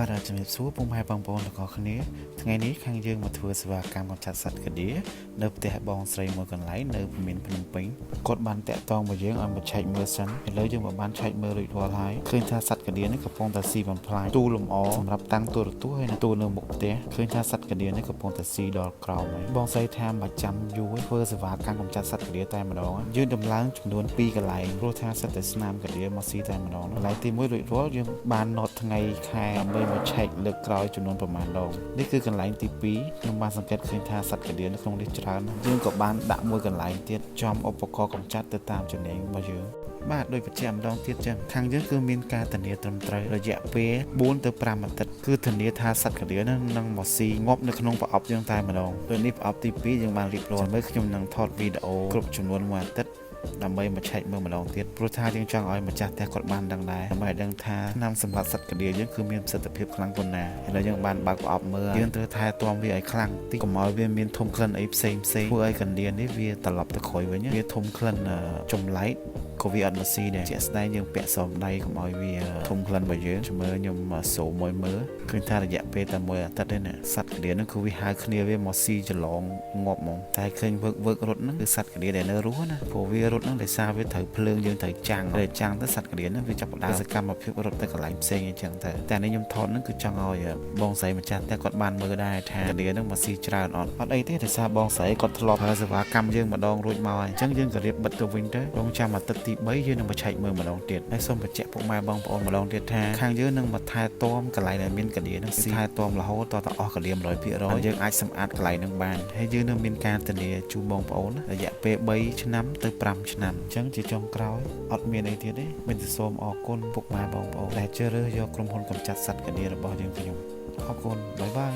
បាទជំរាបសួរពុកម៉ែបងប្អូនទាំងអស់គ្នាថ្ងៃនេះខាងយើងមកធ្វើសេវាកម្មកម្ចាត់សត្វកាឌៀនៅផ្ទះបងស្រីមួយកន្លែងនៅភូមិភ្នំពេញគាត់បានតាក់ទងមកយើងឲ្យមកឆែកមើលសិនឥឡូវយើងមកបានឆែកមើលរួចរាល់ហើយឃើញថាសត្វកាឌៀនេះកំពុងតែស៊ីបំផ្លាញទូលំអសម្រាប់តាំងទូរទស្សន៍ហើយនិងទូនៅមុខផ្ទះឃើញថាសត្វកាឌៀនេះកំពុងតែស៊ីដល់ក្រោមហើយបងស្រីថាមកចាំយូរធ្វើសេវាកម្មកម្ចាត់សត្វកាឌៀតែម្ដងយើងដំឡើងចំនួន2កន្លែងព្រោះថាសិតតែស្នាមកាឌៀមកស៊ីតែម្ដងកន្លែងទី1រួចរាល់យើងបានណត់ថ្ងៃខែដើម្បីមកឆែកលើកក្រោយចំនួនប្រមាណដងនេះគឺកន្លែងទី2ខ្ញុំបានសង្កេតឃើញថាសត្វកាឌៀនៅក្នុងនេះច្រើនយើងក៏បានដាក់មួយកន្លែងទៀតចំឧបករណ៍កម្ចាត់ទៅតាមចំណេញរបស់យើងបាទដោយបញ្ជាក់ម្ដងទៀតចឹងខាងយើងគឺមានការធានាត្រឹមត្រូវរយៈពេល4ទៅ5អាទិត្យគឺធានាថាសត្វកាឌៀនឹងមកស៊ីងាប់នៅក្នុងប្រអប់យើងតែម្ដងដូចនេះប្រអប់ទី2យើងបានរៀបរាប់មើលខ្ញុំនឹងថតវីដេអូគ្រប់ចំនួន1អាទិត្យដើម្បីមកឆែកមើលម្ដងទៀតព្រោះថាយើងចង់ឲ្យម្ចាស់ផ្ទះគាត់បានដឹងដែរដើម្បីឲ្យដឹងថាថ្នាំសម្រាប់សត្វកាឌៀយើងគឺមានប្រសិទ្ធភាពខ្លាំងប៉ុណ្ណាឥឡូវយើងបានបើកប្រអប់មើលយើងត្រូវថែទាំវាឲ្យខ្លាំងតិចកុំឲ្យវាមានធំក្លិនអីផ្សេងធ្វើឲ្យកាឌៀនេះវាត្រឡប់ទៅក្រោយវិញវាធំក្លិនចម្លែកក៏វាអត់មកស៊ីដែរជាក់ស្ដែងយើងពាក់សមដៃកុំឲ្យវាធំក្លិនរបស់យើងជំរឿខ្ញុំសូមមួយមើលឃើញថារយៈពេលតែមួយអាទិត្យទេណាសត្វកាឌៀនឹងគឺវាហៅគ្នាវាមកស៊ីច្រឡងងាប់ហ្មងតែឃើញវើករត់ហ្នឹងគឺសត្វកាឌៀដែលនៅរស់ណាព្រោះវារត់ហ្នឹងដោយសារវាត្រូវភ្លើងយើងត្រូវចាំងតែចាំងទៅសត្វកាឌៀហ្នឹងវាចាប់ផ្ដើមសកម្មភាពរត់ទៅកន្លែងផ្សេងអញ្ចឹងទៅតែនេះខ្ញុំថតហ្នឹងគឺចង់ឲ្យបងស្រីម្ចាស់តែគាត់បានមើលដែរថាកាឌៀហ្នឹងមកស៊ីច្រើនអត់អីទេដោយសារបងស្រីគាត់ធ្លាប់ប្រើសេវាកម្មយើងម្ដងរួចមកហើយអញ្ចឹងយើងក៏រៀបបិទទៅវិញទៅរងចាំអាទិត្យទី3យើងនឹងមកឆែកមើលម្ដងទៀតហើយសូមបញ្ជាក់ពុកម៉ែបងប្អូនម្ដងទៀតថាខាងយើងនឹងមកថែទាំកន្លែងដែលមានកាឌៀនឹងស៊ីថែទាំរហូតតអស់កាឌៀ 100% យើងអាចសម្អាតកន្លែងនឹងបានហើយយើងនឹងមានការធានាជូនបងប្អូនរយៈពេល3ឆ្នាំទៅ5ឆ្នាំអញ្ចឹងជាចុងក្រោយអត់មានអីទៀតទេមានតែសូមអរគុណពុកម៉ែបងប្អូនដែលជ្រើសរើសយកក្រុមហ៊ុនកម្ចាត់សត្វកាឌៀរបស់យើងខ្ញុំអរគុណបាយបាយ